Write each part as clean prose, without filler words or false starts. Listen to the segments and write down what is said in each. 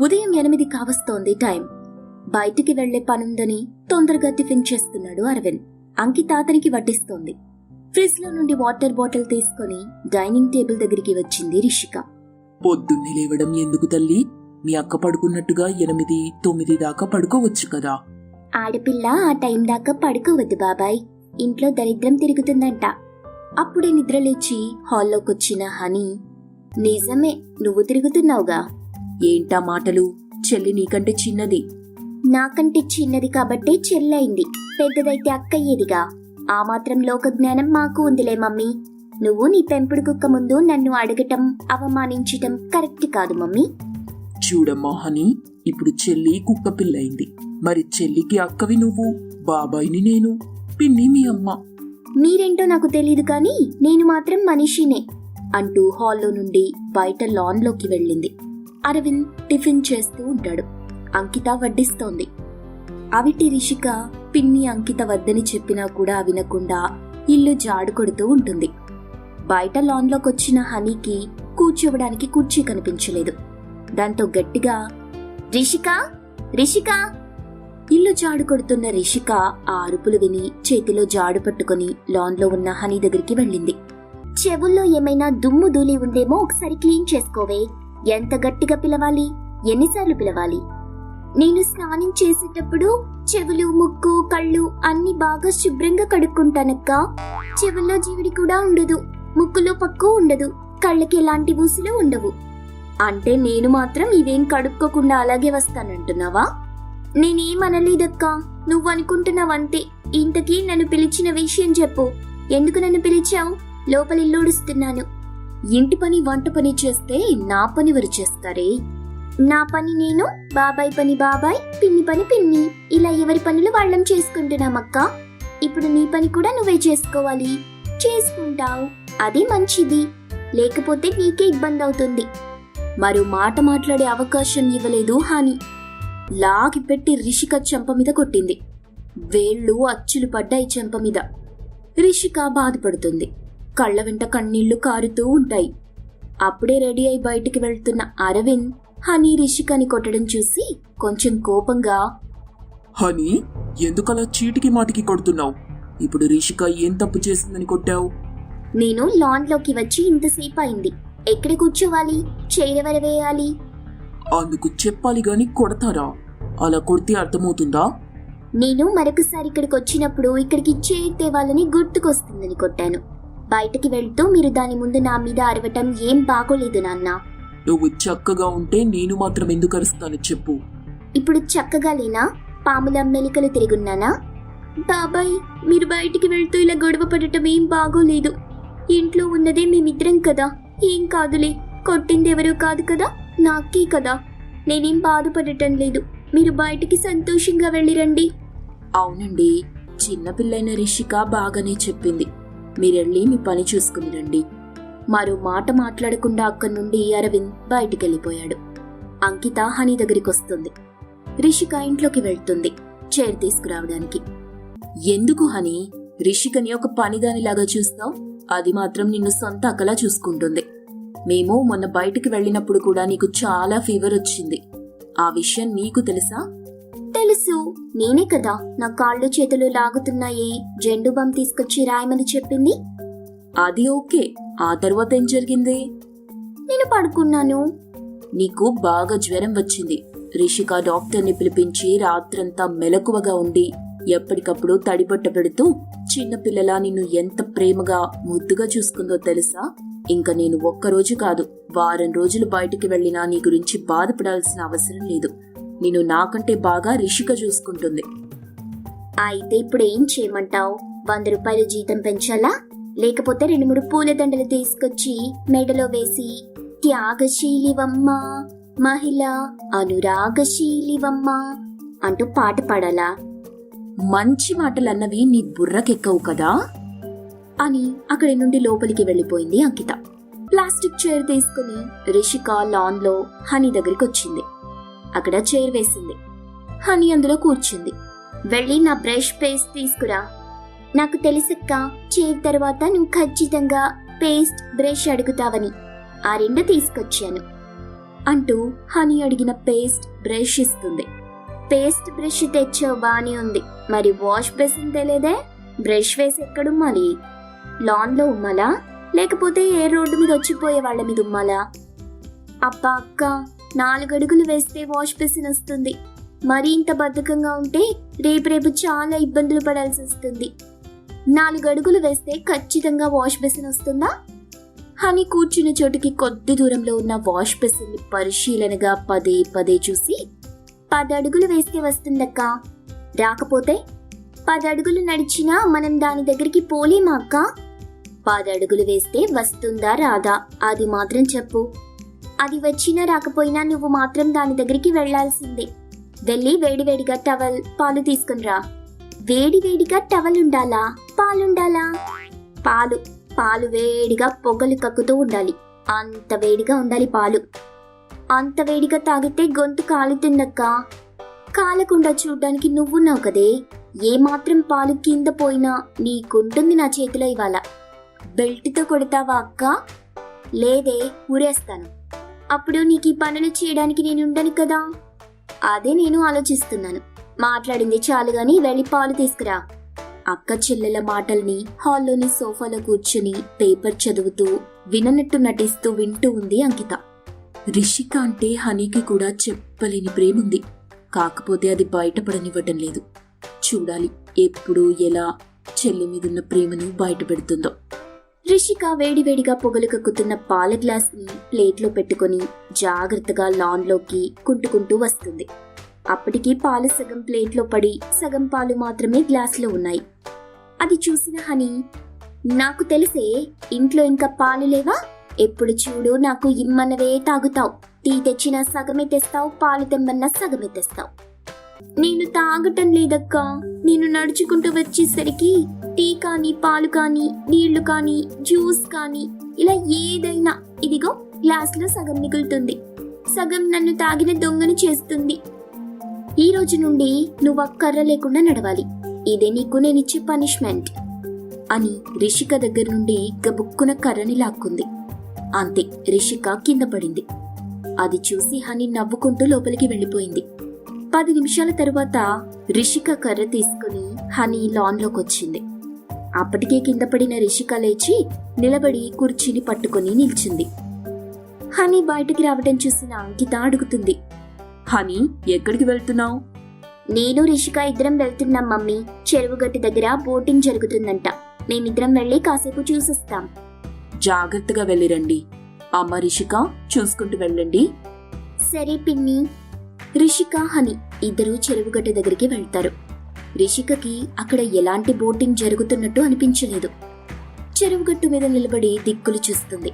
ఉదయం 8 కావస్తోంది టైం. బయటికి వెళ్లే పనుందని తొందరగా టిఫిన్ చేస్తున్నాడు అరవింద్. అంకిత అతనికి వడ్డిస్తోంది. ఫ్రిడ్జ్ లో నుండి వాటర్ బాటిల్ తీసుకుని డైనింగ్ టేబుల్ దగ్గరికి వచ్చింది రిషిక. పొద్దున్నే లేవడం ఎందుకు తల్లి? మీ అక్క పడుకున్నట్టుగా 8, 9 దాకా పడుకోవచ్చు కదా. ఆడపిల్ల ఆ టైం దాకా పడుకోవద్దు బాబాయ్, ఇంట్లో దరిద్రం తిరుగుతుందంట. అప్పుడే నిద్రలేచి హాల్లోకొచ్చిన హనీ, నిజమే, నువ్వు తిరుగుతున్నావుగా. ఏంటా మాటలు? చెల్లి నీకంటే చిన్నది. నాకంటే చిన్నది కాబట్టే చెల్లయింది, పెద్దదైతే అక్కయ్యేదిగా. ఆ మాత్రం లోక జ్ఞానం మాకు ఉందిలే మమ్మీ. నువ్వు నీ పెంపుడు కుక్క ముందు నన్ను అడగటం, అవమానించటం కరెక్ట్ కాదు మమ్మీ. చూడమ్మా హనీ, ఇప్పుడు చెల్లి కుక్క పిల్లయింది. మరి చెల్లికి అక్కవి నువ్వు, బాబాయిని నేను, పిన్ని మీ అమ్మ. మీరేంటో నాకు తెలీదు కానీ నేను మాత్రం మనిషినే అంటూ హాల్లో నుండి బయట లాన్లోకి వెళ్ళింది. అరవింద్ టిఫిన్ చేస్తూ ఉంటాడు. అంకిత వడ్డిస్తోంది. అవిటి రిషిక పిన్ని అంకిత వద్దని చెప్పినా కూడా వినకుండా ఇల్లు జాడు కొడుతూ ఉంటుంది. బయట లాన్లోకొచ్చిన హనీకి కూర్చోవడానికి కుర్చీ కనిపించలేదు. దాంతో గట్టిగా, రిషికా, రిషికా. ఇల్లు జాడు కొడుతున్న రిషిక ఆ అరుపులు విని చేతిలో జాడు పట్టుకుని లాన్లో ఉన్న హనీ దగ్గరికి వెళ్ళింది. చెవుల్లో ఏమైనా దుమ్ము ధూళి ఉందేమో ఒకసారి క్లీన్ చేసుకోవే. ఎంత గట్టిగా పిలవాలి? ఎన్నిసార్లు పిలవాలి? నేను స్నానం చేసేటప్పుడు చెవులు, ముక్కు, కళ్ళు అన్ని బాగా శుభ్రంగా కడుక్కుంటానక్క. చెవుల్లో జీవిడి కూడా ఉండదు, ముక్కులో పక్కు ఉండదు, కళ్ళకి ఎలాంటి ఊసులు ఉండవు. అంటే నేను మాత్రం ఇవేం కడుక్కోకుండా అలాగే వస్తానంటున్నావా? నేనేమనలేదక్కా, నువ్వు అనుకుంటున్నావంతే. ఇంతకీ నన్ను పిలిచిన విషయం చెప్పు. ఎందుకు నన్ను పిలిచావు? లోపల ఇల్లుడుస్తున్నాను. ఇంటి పని వంట పని చేస్తే నా పని ఎవరు చేస్తారే? నా పని నేను, బాబాయ్ పని బాబాయ్, పిన్ని పని పిన్ని, ఇలా ఎవరి పనులు వాళ్ళం చేసుకుంటున్నామక్కా. ఇప్పుడు నీ పని కూడా నువ్వే చేసుకోవాలి. చేసుకుంటావు, అది మంచిది. లేకపోతే నీకే ఇబ్బంది అవుతుంది. మరో మాట మాట్లాడే అవకాశం ఇవ్వలేదు హాని. లాగి పెట్టి రిషిక చెంప మీద కొట్టింది. వేళ్లు అచ్చులు పడ్డాయి చెంప మీద. రిషిక బాధపడుతుంది. కళ్ళ వెంట కన్నీళ్లు కారుతూ ఉంటాయి. అప్పుడే రెడీ అయి బయటికి వెళ్తున్న అరవింద్ హనీ రిషికని కొట్టడం చూసి కొంచెం కోపంగా, హనీ, ఎందుకలా చీటికి మాటికి కొడుతున్నావు? ఇప్పుడు రిషిక ఏం తప్పు చేసిందని కొట్టావు? నేను లాన్లోకి వచ్చి ఇంతసేపు అయింది. ఎక్కడ కూర్చోవాలి? చైర్ వేయాలి? అందుకు చెప్పాలి గాని కొడతారా? అలా కొడితే అర్థమవుతుందా? నేను మరొకసారి ఇక్కడికి వచ్చినప్పుడు ఇక్కడికి చైర్ తేవాలని గుర్తుకొస్తుందని కొట్టాను. బయటకి వెళ్తూ మీరు దాని ముందు నా మీద అరవటం ఏం బాగోలేదు నాన్న. నువ్వు చక్కగా ఉంటే నేను మాత్రం ఎందుకు అరుస్తాను చెప్పు. ఇప్పుడు చక్కగా లేనా? పాముల మెలికలు తిరుగున్నానా? బాబాయ్, మీరు బయటికి వెళ్తూ ఇలా గొడవ పడటం ఏం బాగోలేదు. ఇంట్లో ఉన్నదే మేమిద్దరం కదా, ఏం కాదులే. కొట్టింది ఎవరూ కాదు కదా, నాకే కదా. నేనేం బాధపడటం లేదు. మీరు బయటికి సంతోషంగా వెళ్ళిరండి. అవునండి, చిన్నపిల్లైన రిషిక బాగానే చెప్పింది. మీరెళ్ళి మీ పని చూసుకుని రండి. మరో మాట మాట్లాడకుండా అక్కడి నుండి అరవింద్ బయటికెళ్ళిపోయాడు. అంకిత హనీ దగ్గరికి వస్తుంది. రిషిక ఇంట్లోకి వెళ్తుంది చైర్ తీసుకురావడానికి. ఎందుకు హనీ, రిషికని ఒక పనిదానిలాగా చూస్తావు? అది మాత్రం నిన్ను సొంత అక్కలా చూసుకుంటుంది. మేము మొన్న బయటికి వెళ్ళినప్పుడు కూడా నీకు చాలా ఫీవర్ వచ్చింది. ఆ విషయం నీకు తెలుసా? తెలుసు. నేనే కదా నా కాళ్ళు చేతులు లాగుతున్నాయి, జెండు బామ్ తీసుకొచ్చి రాయమని చెప్పింది. అది ఓకే, ఆ తర్వాత ఏం జరిగింది? నేను పడుకున్నాను. నీకు బాగా జ్వరం వచ్చింది. రిషిక డాక్టర్ని పిలిపించి రాత్రంతా మెలకువగా ఉండి ఎప్పటికప్పుడు తడిబట్ట పెడుతూ చిన్నపిల్లలా నిన్ను ఎంత ప్రేమగా ముద్దుగా చూసుకుందో తెలుసా? ఇంకా నేను ఒక్కరోజు కాదు, వారం రోజులు బయటికి వెళ్ళినా నీ గురించి బాధపడాల్సిన అవసరం లేదు. నిన్ను నాకంటే బాగా రిషిక చూసుకుంటుంది. అయితే ఇప్పుడు ఏం చేయమంటావు? 100 రూపాయలు జీతం పెంచాలా? లేకపోతే 2-3 పూలదండలు తీసుకొచ్చి మెడలో వేసి త్యాగశీలివమ్మ మహిళ అనురాగశీలివమ్మ అంటూ పాట పాడాలా? మంచి మాటలన్నవి నీ బుర్రకెక్కవు కదా అని అక్కడి నుండి లోపలికి వెళ్ళిపోయింది అంకిత. ప్లాస్టిక్ చైర్ తీసుకుని రిషిక లాన్ లో హనీ దగ్గరికి వచ్చింది. అక్కడ చైర్ వేసింది. హనీ అందులో కూర్చుంది. వెళ్ళి నా బ్రష్ పేస్ట్ తీసుకురా. నాకు తెలుసక్క, చైర్ తర్వాత నువ్వు ఖచ్చితంగా పేస్ట్ బ్రష్ అడుగుతావని. ఆ 2 తీసుకొచ్చాను. అంటూ హనీ అడిగిన పేస్ట్ బ్రష్ ఇస్తుంది. పేస్ట్ బ్రష్ తెచ్చావు బానే ఉంది, మరి వాష్ బేసిన్ తెలియదే? బ్రష్ వేసి ఎక్కడుమ్మాలి? లాన్లో ఉమ్మాలా, లేకపోతే ఏ రోడ్డు మీద వచ్చిపోయే వాళ్ళ మీద ఉమ్మాలా? అబ్బా అక్క, 4 అడుగులు వేస్తే వాష్ బేసిన్ వస్తుంది. మరీ ఇంత బద్ధకంగా ఉంటే రేపు చాలా ఇబ్బందులు పడాల్సి వస్తుంది. 4 అడుగులు వేస్తే ఖచ్చితంగా వాష్ బేసిన్ వస్తుందా? హనీ కూర్చున్న చోటుకి కొద్ది దూరంలో ఉన్న వాష్ బేసిన్ ని పరిశీలనగా పదే పదే చూసి, 10 అడుగులు వేస్తే వస్తుందక్క. రాకపోతే 10 అడుగులు నడిచినా మనం దాని దగ్గరికి పోలేమా అక్క? 10 అడుగులు వేస్తే వస్తుందా రాదా అది మాత్రం చెప్పు. అది వచ్చినా రాకపోయినా నువ్వు మాత్రం దాని దగ్గరికి వెళ్లాల్సిందే. వెళ్ళి వేడివేడిగా టవల్, పాలు తీసుకునిరా. వేడివేడిగా టవల్ ఉండాలా, పాలుండాలా? పాలు వేడిగా పొగలు కక్కుతూ ఉండాలి. అంత వేడిగా ఉండాలి పాలు. అంత వేడిగా తాగితే గొంతు కాలుతుందక్క. కాలకుండా చూడ్డానికి నువ్వున్నావు కదే. ఏమాత్రం పాలు కింద పోయినా నీకుంటుంది నా చేతిలో ఇవాళ. బెల్ట్తో కొడతావా అక్క? లేదే, ఊరేస్తాను. అప్పుడు నీకు ఈ పనులు చేయడానికి నేనుండను కదా. అదే నేను ఆలోచిస్తున్నాను. మాట్లాడింది చాలు గాని వెళ్ళి పాలు తీసుకురా. అక్క చెల్లెల మాటల్ని హాల్లోని సోఫాలో కూర్చుని పేపర్ చదువుతూ విననట్టు నటిస్తూ వింటూ ఉంది అంకిత. రిషిక అంటే హనీకి కూడా చెప్పలేని ప్రేముంది. కాకపోతే అది బయటపడనివ్వటం లేదు. చూడాలి ఎప్పుడు ఎలా చెల్లి మీదున్న ప్రేమను బయట పెడుతుందో. రిషిక వేడివేడిగా పొగలు కక్కుతున్న పాల గ్లాస్ ని ప్లేట్లో పెట్టుకుని జాగ్రత్తగా లాన్లోకి కుంటుకుంటూ వస్తుంది. అప్పటికి పాలు సగం ప్లేట్లో పడి సగం పాలు మాత్రమే గ్లాసులో ఉన్నాయి. అది చూసిన హనీ, నాకు తెలిసే ఇంట్లో ఇంకా పాలు లేవా? ఎప్పుడు చూడు నాకు ఇమ్మన్నవే తాగుతావు. టీ తెచ్చినా సగమే తెస్తావు, పాలు తెమ్మన్నా సగమే తెస్తావు. నేను తాగటం లేదక్కా. నేను నడుచుకుంటూ వచ్చేసరికి టీ కానీ, పాలు కానీ, నీళ్లు కానీ, జ్యూస్ కానీ ఇలా ఏదైనా ఇదిగో గ్లాసులో సగం మిగులుతుంది. సగం నన్ను తాగిన దొంగను చేస్తుంది. ఈ రోజు నుండి నువ్వు కర్ర లేకుండా నడవాలి. ఇదే నీకు నేనిచ్చే పనిష్మెంట్ అని రిషిక దగ్గర నుండి గబుక్కున కర్రని లాక్కుంది. అంతే, రిషిక కింద పడింది. అది చూసి హనీ నవ్వుకుంటూ లోపలికి వెళ్లిపోయింది. 10 నిమిషాల తరువాత రిషిక కర్ర తీసుకుని హనీ లాన్లోకొచ్చింది. అప్పటికే కింద పడిన రిషిక లేచి నిలబడి కుర్చీని పట్టుకుని నిల్చుంది. హనీ బయటికి రావడం చూసిన అంకిత అడుగుతుంది, హనీ ఎక్కడికి వెళ్తున్నావు? నేను రిషిక ఇద్దరం వెళ్తున్నాం మమ్మీ. చెరువు గట్టు దగ్గర బోటింగ్ జరుగుతుందంట. మేమిద్దరం వెళ్ళి కాసేపు చూసొస్తాం. జాగ్రత్తగా వెళ్ళిరండి. అమ్మ రిషిక, చూసుకుంటూ వెళ్ళండి. సరే పిన్ని. రిషిక, హనీ ఇద్దరూ చెరువుగట్టు దగ్గరికి వెళ్తారు. రిషికకి అక్కడ ఎలాంటి బోటింగ్ జరుగుతున్నట్టు అనిపించలేదు. చెరువుగట్టు మీద నిలబడి దిక్కులు చూస్తుంది.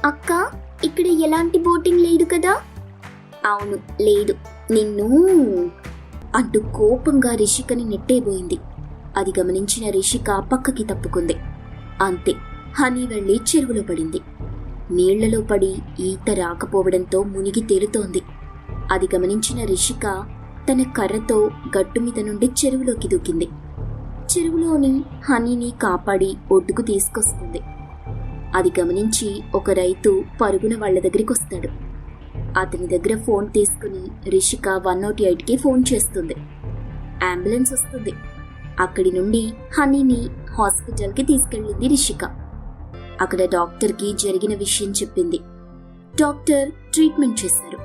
అక్క, ఇక్కడ ఎలాంటి బోటింగ్ లేదు కదా? అవును, లేదు. నిన్ను అంటూ కోపంగా రిషికని నెట్టేబోయింది. అది గమనించిన రిషిక పక్కకి తప్పుకుంది. అంతే, హనీ వెళ్లి చెరువులో పడింది. నీళ్లలో పడి ఈత రాకపోవడంతో మునిగి తేలుతోంది. అది గమనించిన రిషిక తన కర్రతో గట్టు మీద నుండి చెరువులోకి దూకింది. చెరువులోని హనీని కాపాడి ఒడ్డుకు తీసుకొస్తుంది. అది గమనించి ఒక రైతు పరుగున వాళ్ల దగ్గరికి వస్తాడు. అతని దగ్గర ఫోన్ తీసుకుని రిషిక 108కి ఫోన్ చేస్తుంది. అంబులెన్స్ వస్తుంది. అక్కడి నుండి హనీని హాస్పిటల్కి తీసుకెళ్ళింది రిషిక. అక్కడ డాక్టర్కి జరిగిన విషయం చెప్పింది. డాక్టర్ ట్రీట్మెంట్ చేశారు.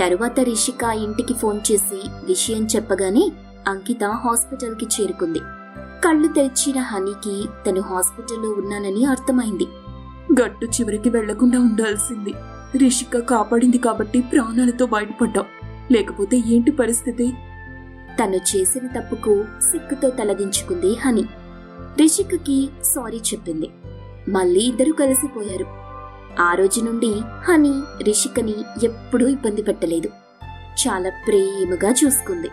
తరువాత రిషిక ఇంటికి ఫోన్ చేసి విషయం చెప్పగానే అంకిత హాస్పిటల్కి చేరుకుంది. కళ్ళు తెరిచిన హనీకి తను హాస్పిటల్లో ఉన్నానని అర్థమైంది. గట్టు చివరికి వెళ్లకుండా ఉండాల్సింది. రిషిక కాపాడింది కాబట్టి ప్రాణాలతో బయటపడ్డాం. లేకపోతే ఏంటి పరిస్థితి? తను చేసిన తప్పుకు సిగ్గుతో తలదించుకుంది హనీ. రిషికకి సారీ చెప్పింది. మళ్ళీ ఇద్దరు కలిసిపోయారు. ఆ రోజు నుండి హనీ రిషికని ఎప్పుడూ ఇబ్బంది పెట్టలేదు. చాలా ప్రేమగా చూసుకుంది.